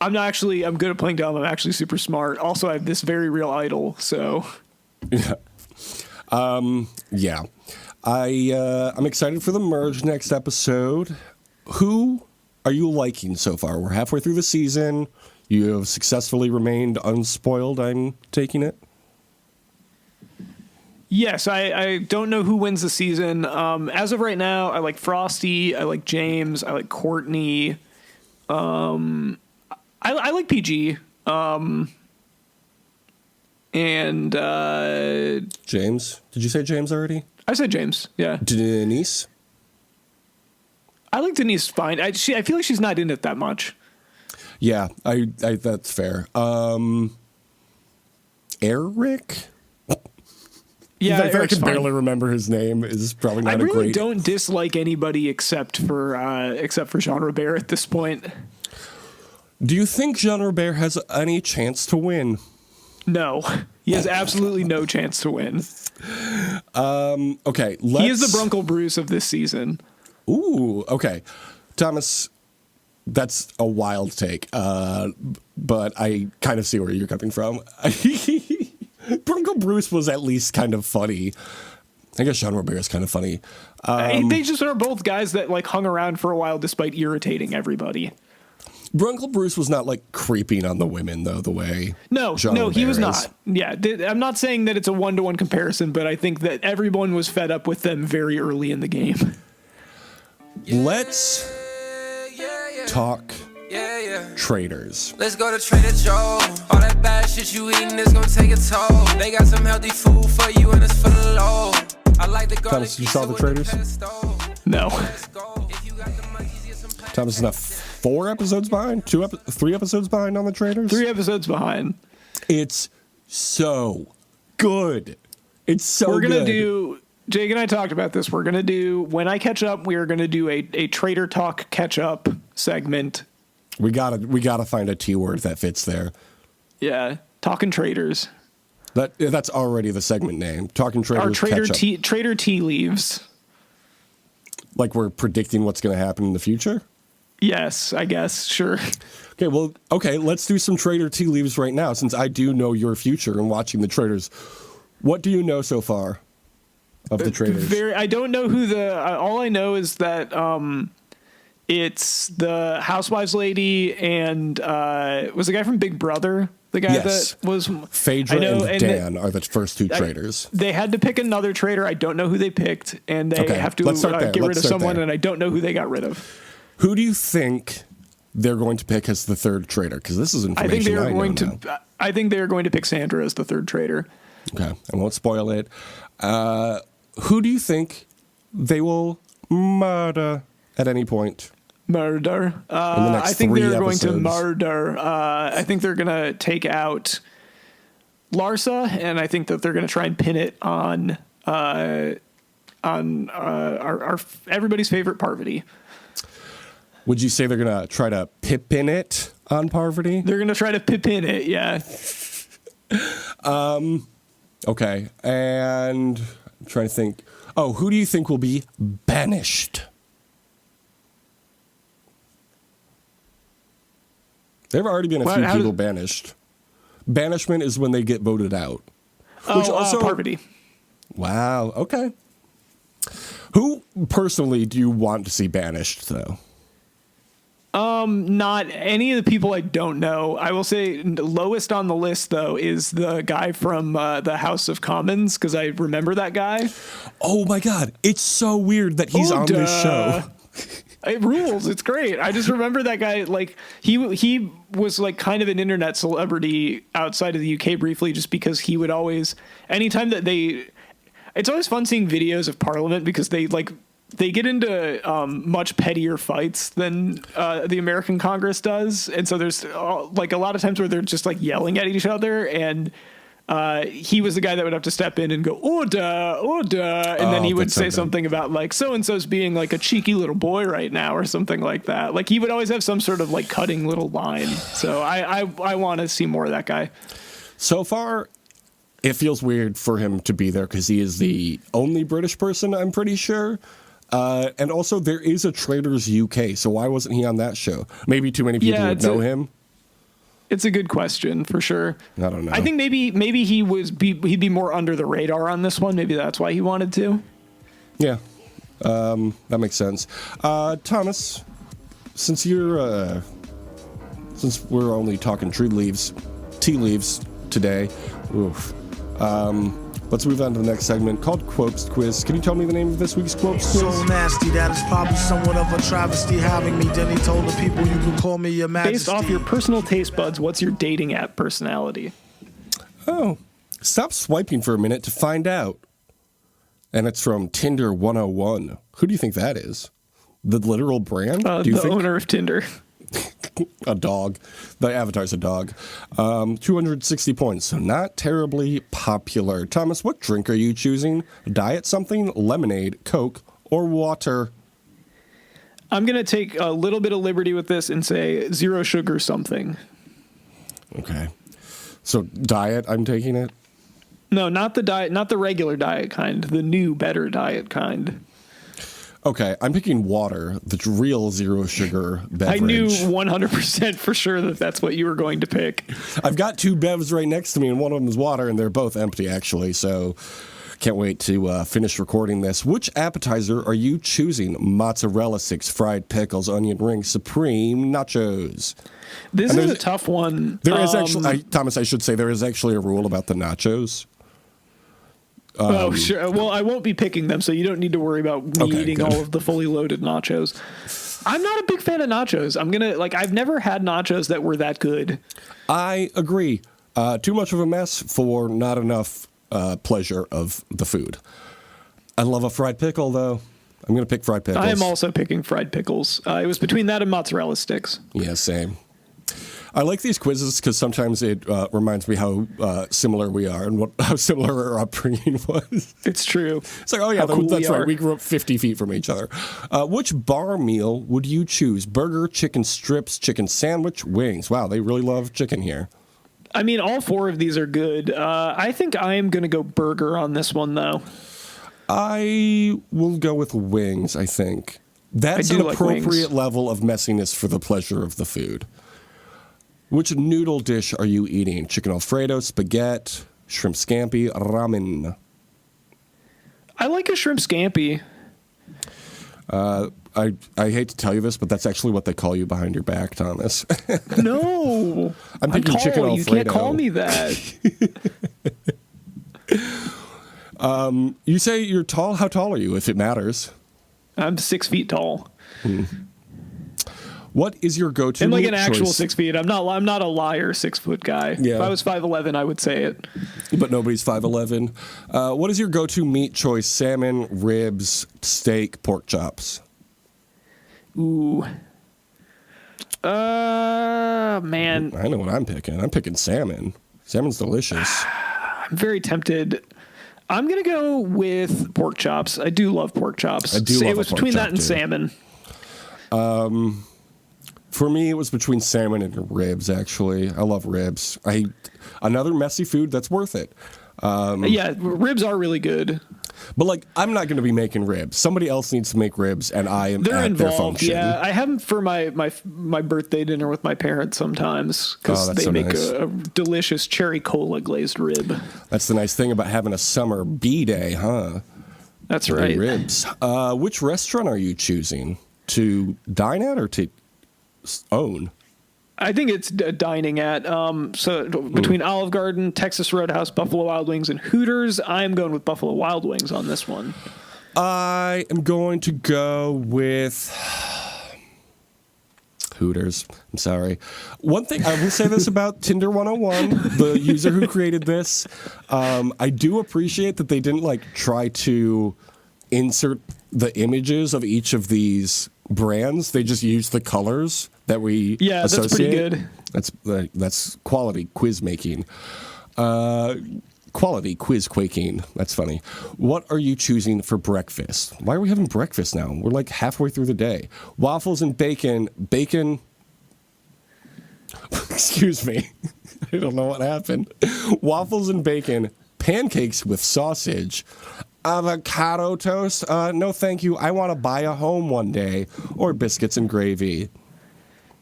I'm good at playing dumb. I'm actually super smart. Also, I have this very real idol. So yeah. Yeah. I'm excited for the merge next episode. Who are you liking so far? We're halfway through the season. You have successfully remained unspoiled, I'm taking it. Yes, I don't know who wins the season. As of right now, I like Frosty, I like James, I like Courtney. I I like PG. And James. Did you say James already? I said James. Yeah. Denise. I like Denise fine. I feel like she's not in it that much. Yeah, I that's fair. Eric. Yeah, I can barely remember his name. Is probably not I a really great. don't dislike anybody except for Jean Robert at this point. Do you think Jean Robert has any chance to win? No, he has absolutely no chance to win. Okay, he is the Brunkle Bruce of this season. Ooh, okay, Thomas. That's a wild take, but I kind of see where you're coming from. Brunkle Bruce was at least kind of funny. I guess Jean Robert is kind of funny. They just are both guys that like hung around for a while despite irritating everybody. Brunkle Bruce was not like creeping on the women though, the way Jean Robert he was is. not. Yeah, I'm not saying that it's a 1-to-1 comparison, but I think that everyone was fed up with them very early in the game. Let's talk traders. Let's go to Trader Joe. All that bad shit you eating is gonna take a toll. They got some healthy food for you and it's for the low. I like the Thomas, you saw the traders? No. Thomas is not 4 episodes behind? 3 episodes behind on the traders? 3 episodes behind. It's so good. It's so good. We're going to do, Jake and I talked about this. We're going to do, when I catch up, we are going to do a Trader Talk catch up segment. We gotta find a T word that fits there. Yeah. Talking traders. That's already the segment name. Talking traders. Our Trader Tea Leaves. Like we're predicting what's going to happen in the future? Yes, I guess. Sure. Okay, let's do some Trader Tea Leaves right now, since I do know your future and watching the traders. What do you know so far of the traders? I don't know who all I know is that it's the Housewives lady and was the guy from Big Brother. The guy that was Phaedra and Dan are the first 2 traders. They had to pick another trader. I don't know who they picked, and they have to get rid of someone, and I don't know who they got rid of. Who do you think they're going to pick as the 3rd trader? Because this is information I think they are going to pick Sandra as the 3rd trader. Okay, I won't spoil it. Who do you think they will murder at any point? Murder. I think they're going to murder. I think they're going to take out Larsa, and I think that they're going to try and pin it on our everybody's favorite Parvati. Would you say they're going to try to Pippin it on Parvati? They're going to try to Pippin it, yeah. Okay, and I'm trying to think. Oh, who do you think will be banished? There have already been a few people banished. Banishment is when they get voted out. Parvati. Wow, okay. Who personally do you want to see banished, though? Not any of the people I don't know. I will say lowest on the list, though, is the guy from the House of Commons, because I remember that guy. Oh, my God. It's so weird that he's on this show. It rules. It's great. I just remember that guy. Like he was like kind of an internet celebrity outside of the UK briefly, just because he would always, anytime that it's always fun seeing videos of Parliament because they get into much pettier fights than the American Congress does. And so there's like a lot of times where they're just like yelling at each other, and he was the guy that would have to step in and go, order, order. And then he would say something about like, so-and-so's being like a cheeky little boy right now or something like that. Like he would always have some sort of like cutting little line. So I want to see more of that guy. So far, it feels weird for him to be there because he is the only British person, I'm pretty sure. And also there is a Traders UK. So why wasn't he on that show? Maybe too many people would know him. It's a good question for sure. I don't know. I think maybe he'd be more under the radar on this one. Maybe that's why he wanted to. Yeah, that makes sense. Thomas, since we're only talking tea leaves today, Let's move on to the next segment called Quopes Quiz. Can you tell me the name of this week's Quopes Quiz? So nasty that it's probably somewhat of a travesty having me. Then he told the people you could call me your majesty. Based off your personal taste buds, what's your dating app personality? Oh, stop swiping for a minute to find out. And it's from Tinder 101. Who do you think that is? The literal brand? Do you the owner of Tinder. A dog. The avatar's a dog. 260 points, so not terribly popular. Thomas, what drink are you choosing? Diet something, lemonade, Coke, or water? I'm going to take a little bit of liberty with this and say zero sugar something. Okay. So diet, I'm taking it? No, not the diet, not the regular diet kind, the new, better diet kind. Okay, I'm picking water, the real zero sugar beverage. I knew 100% for sure that that's what you were going to pick. I've got two bevs right next to me, and one of them is water, and they're both empty, actually, so can't wait to finish recording this. Which appetizer are you choosing? Mozzarella sticks, fried pickles, onion rings, supreme nachos. This is a tough one. There is actually, Thomas, I should say, there is actually a rule about the nachos. Oh, sure. Well, I won't be picking them, so you don't need to worry about me eating all of the fully loaded nachos. I'm not a big fan of nachos. I've never had nachos that were that good. I agree. Too much of a mess for not enough pleasure of the food. I love a fried pickle, though. I'm going to pick fried pickles. I am also picking fried pickles. It was between that and mozzarella sticks. Yeah, same. I like these quizzes because sometimes it reminds me how similar we are and how similar our upbringing was. It's true. It's like, oh yeah, that's right. We grew up 50 feet from each other. Which bar meal would you choose? Burger, chicken strips, chicken sandwich, wings. Wow, they really love chicken here. I mean, all four of these are good. I think I am going to go burger on this one, though. I will go with wings, I think. That's an appropriate level of messiness for the pleasure of the food. Which noodle dish are you eating? Chicken Alfredo, spaghetti, shrimp scampi, ramen? I like a shrimp scampi. I hate to tell you this, but that's actually what they call you behind your back, Thomas. No. I'm picking chicken Alfredo. You can't call me that. You say you're tall? How tall are you, if it matters? I'm 6 feet tall. What is your go-to and like meat an actual choice? 6 feet. I'm not a liar 6 foot guy. Yeah. If I was 5'11", I would say it. But nobody's 5'11". What is your go-to meat choice? Salmon, ribs, steak, pork chops? Ooh. Man. I know what I'm picking. I'm picking salmon. Salmon's delicious. I'm very tempted. I'm going to go with pork chops. I do love pork chops. I do love It was between that and salmon. For me, it was between salmon and ribs, actually. I love ribs. Another messy food that's worth it. Yeah, ribs are really good. But, I'm not going to be making ribs. Somebody else needs to make ribs, and I am They're at involved, their function. yeah. I have them for my birthday dinner with my parents sometimes because they make a delicious cherry cola glazed rib. That's the nice thing about having a summer B-day, huh? That's right. Ribs. Which restaurant are you choosing? To dine at or to own? I think it's dining at. So between Olive Garden, Texas Roadhouse, Buffalo Wild Wings, and Hooters, I'm going with Buffalo Wild Wings on this one. I am going to go with Hooters. I'm sorry. One thing, I will say this about Tinder 101, the user who created this. I do appreciate that they didn't try to insert the images of each of these brands. They just used the colors that we associate. That's pretty good. That's quality quiz making. Quality quiz quaking. That's funny. What are you choosing for breakfast? Why are we having breakfast now? We're halfway through the day. Waffles and bacon. Bacon. Excuse me. I don't know what happened. Waffles and bacon. Pancakes with sausage. Avocado toast? No, thank you. I want to buy a home one day. Or biscuits and gravy.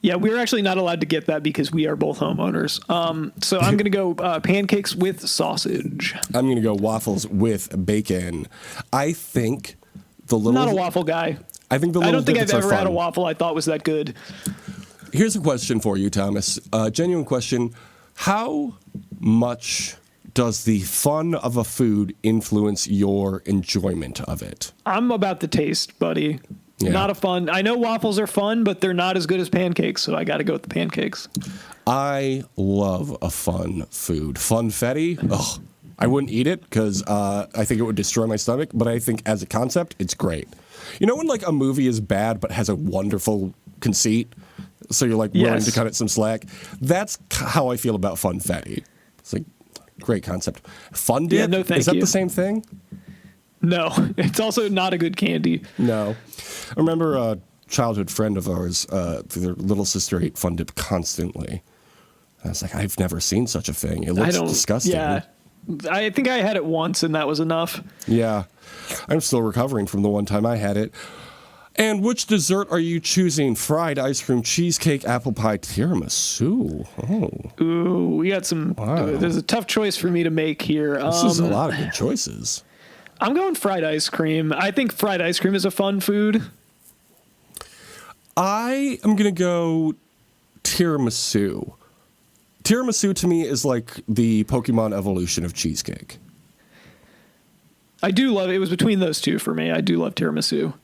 Yeah, we're actually not allowed to get that because we are both homeowners. So I'm going to go pancakes with sausage. I'm going to go waffles with bacon. I think the little... Not a waffle guy. I think the little I don't think I've ever fun. had a waffle I thought was that good. Here's a question for you, Thomas. Genuine question. How much does the fun of a food influence your enjoyment of it? I'm about the taste, buddy. Yeah. Not a fun. I know waffles are fun, but they're not as good as pancakes, so I got to go with the pancakes. I love a fun food. Funfetti, ugh, I wouldn't eat it because I think it would destroy my stomach, but I think as a concept, it's great. You know when like a movie is bad but has a wonderful conceit, so you're like willing to cut it some slack? That's how I feel about funfetti. It's like, great concept. Fun dip? Yeah, no, thank is that you. the same thing? No, it's also not a good candy. No. I remember a childhood friend of ours, their little sister ate Fun Dip constantly. I was like, I've never seen such a thing. It looks disgusting. Yeah, I think I had it once, and that was enough. Yeah. I'm still recovering from the one time I had it. And which dessert are you choosing? Fried ice cream, cheesecake, apple pie, tiramisu. Oh. Ooh, we got some. Wow. There's a tough choice for me to make here. This is a lot of good choices. I'm going fried ice cream. I think fried ice cream is a fun food. I am going to go tiramisu. Tiramisu to me is like the Pokemon evolution of cheesecake. I do love it. It was between those two for me. I do love tiramisu.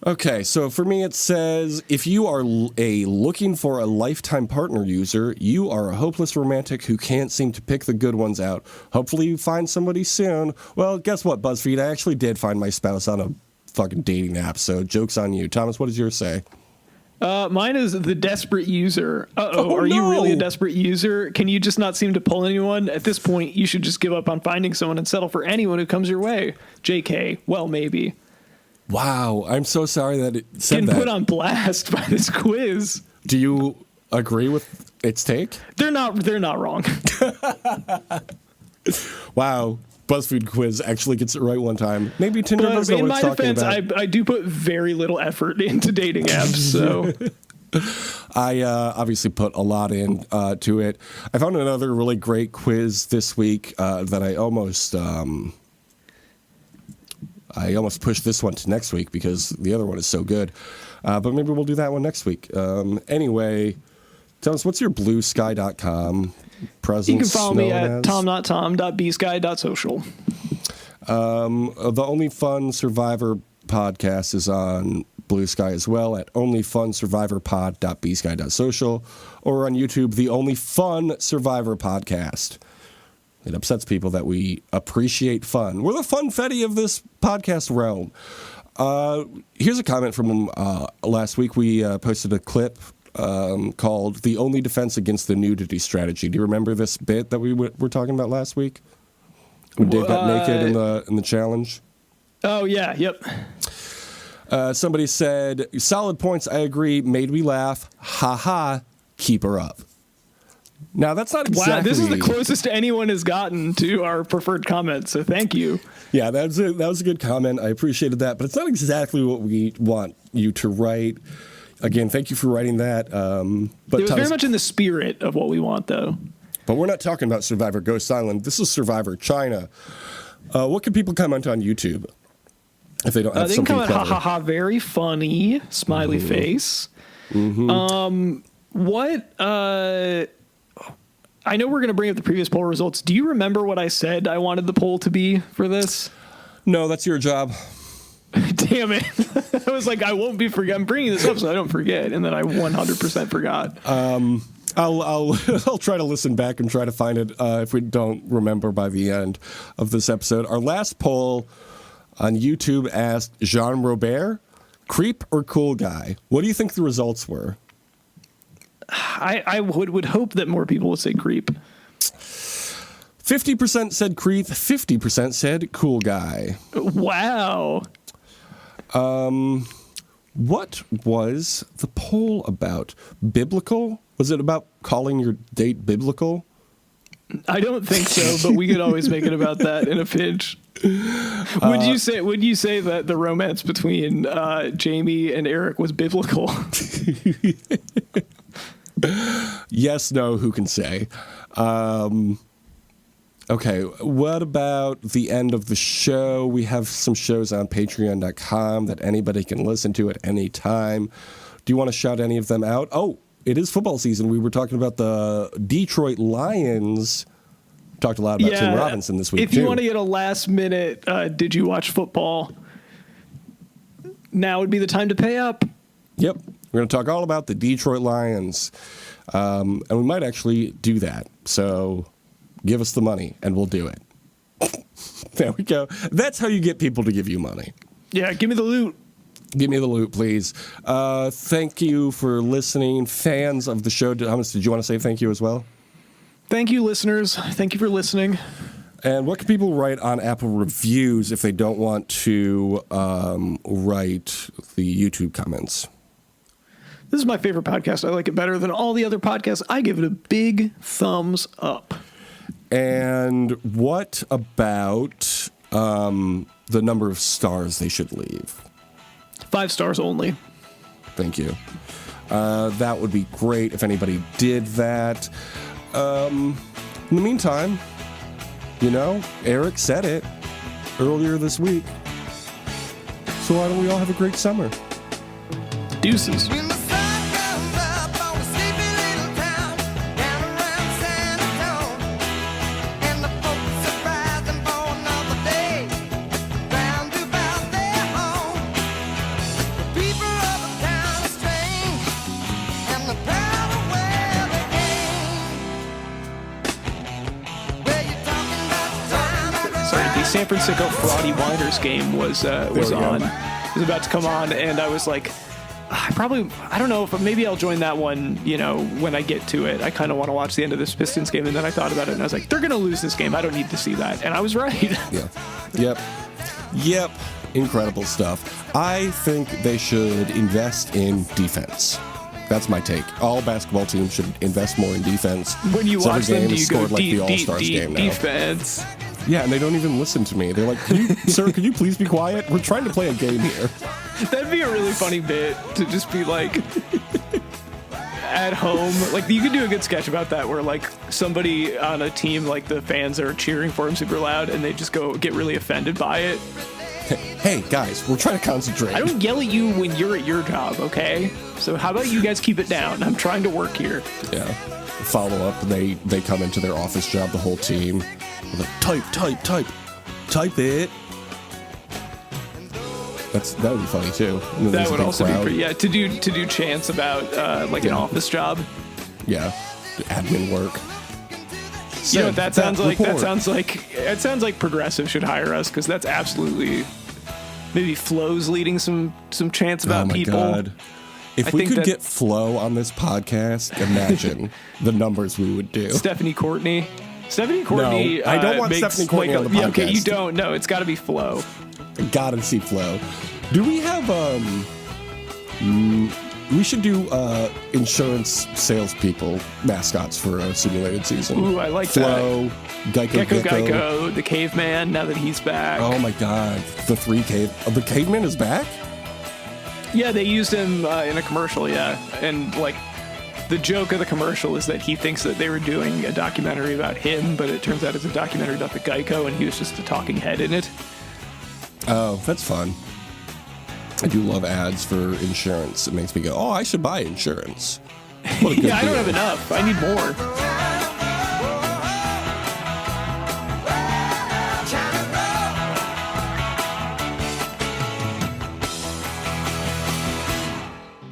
Okay, so for me it says, if you are looking for a lifetime partner user, you are a hopeless romantic who can't seem to pick the good ones out. Hopefully you find somebody soon. Well, guess what, BuzzFeed? I actually did find my spouse on a fucking dating app, so joke's on you. Thomas, what does yours say? Mine is the desperate user. Oh, are you no. really a desperate user? Can you just not seem to pull anyone? At this point, you should just give up on finding someone and settle for anyone who comes your way. JK, well, maybe. Wow, I'm so sorry that it said Getting that. put on blast by this quiz. Do you agree with its take? They're not wrong. Wow, BuzzFeed quiz actually gets it right one time. Maybe Tinder But doesn't know in what my it's talking defense, about. I do put very little effort into dating apps, so I obviously put a lot in to it. I found another really great quiz this week that I almost pushed this one to next week because the other one is so good. But maybe we'll do that one next week. Anyway, tell us, what's your bluesky.com presence? you can follow me known at as? tom.tom.bsky.social. The Only Fun Survivor podcast is on Blue Sky as well at onlyfunsurvivorpod.bsky.social or on YouTube, The Only Fun Survivor Podcast. It upsets people that we appreciate fun. We're the funfetti of this podcast realm. Here's a comment from last week. We posted a clip called The Only Defense Against the Nudity Strategy. Do you remember this bit that we were talking about last week? When Dave got naked in the challenge? Oh, yeah, yep. Somebody said, solid points, I agree, made me laugh. Ha ha, keep her up. Now, that's not exactly... Wow, this is the closest anyone has gotten to our preferred comment, so thank you. Yeah, that was a good comment. I appreciated that, but it's not exactly what we want you to write. Again, thank you for writing that. But It was very much in the spirit of what we want, though. But we're not talking about Survivor Ghost Island. This is Survivor China. What can people comment on YouTube if they don't have They can something comment, ha clever? ha ha, very funny, smiley face. I know we're going to bring up the previous poll results. Do you remember what I said I wanted the poll to be for this? No, that's your job. Damn it. I was like, I won't be forget. I'm bringing this up so I don't forget. And then I 100% forgot. I'll try to listen back and try to find it if we don't remember by the end of this episode. Our last poll on YouTube asked Jean Robert, creep or cool guy? What do you think the results were? I would hope that more people would say creep. 50% said creep, 50% said cool guy. Wow. What was the poll about? Biblical? Was it about calling your date biblical? I don't think so, but we could always make it about that in a pinch. Would you say that the romance between Jamie and Eric was biblical? Yes, no, who can say? Okay, what about the end of the show? We have some shows on patreon.com that anybody can listen to at any time. Do you want to shout any of them out? Oh, it is football season. We were talking about the Detroit Lions Talked a lot about Tim Robinson this week, If you want to get a last minute, did you watch football? Now would be the time to pay up. Yep. We're going to talk all about the Detroit Lions. And we might actually do that. So give us the money and we'll do it. There we go. That's how you get people to give you money. Yeah, give me the loot. Give me the loot, please. Thank you for listening. Fans of the show, Thomas, did you want to say thank you as well? Thank you, listeners. Thank you for listening. And what can people write on Apple reviews if they don't want to write the YouTube comments? This is my favorite podcast. I like it better than all the other podcasts. I give it a big thumbs up. And what about the number of stars they should leave? 5 stars only. Thank you. That would be great if anybody did that. In the meantime, Eric said it earlier this week. So why don't we all have a great summer? Deuces. San Francisco Fraudy Winders game was on. It was about to come on, and I was like, I don't know if maybe I'll join that one, when I get to it. I kind of want to watch the end of this Pistons game, and then I thought about it, and I was like, they're going to lose this game. I don't need to see that. And I was right. Yeah. Yep. Incredible stuff. I think they should invest in defense. That's my take. All basketball teams should invest more in defense. When you watch them, do you go like the All-Stars game now. Defense? Yeah, and they don't even listen to me. They're like, sir, could you please be quiet? We're trying to play a game here. That'd be a really funny bit to just be like at home. Like you could do a good sketch about that where like somebody on a team, like the fans are cheering for him super loud and they just go get really offended by it. Hey, guys, we're trying to concentrate. I don't yell at you when you're at your job, okay? So how about you guys keep it down? I'm trying to work here. Yeah. Follow up, they come into their office job, the whole team. Like, type it. That would be funny too. That would also be pretty. Yeah, to do chants about an office job. Yeah, admin work. You know what that sounds like? That sounds like Progressive should hire us because that's absolutely maybe Flo's leading some chants about people. Oh my God. If we could get Flo on this podcast, imagine the numbers we would do. Stephanie Courtney. No, I don't want Stephanie Courtney on the podcast. Yeah, okay, you don't. No, it's got to be Flo. Gotta see Flo. Do we have we should do insurance salespeople mascots for a simulated season. Ooh, I like Flo, that. Gecko, the caveman. Now that he's back. Oh my God, the caveman is back. Yeah, they used him in a commercial. Yeah, and like. The joke of the commercial is that he thinks that they were doing a documentary about him, but it turns out it's a documentary about the Geico, and he was just a talking head in it. Oh, that's fun. I do love ads for insurance. It makes me go, I should buy insurance. What a good yeah, I don't have enough. I need more.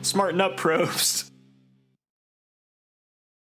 Smarten up, probes.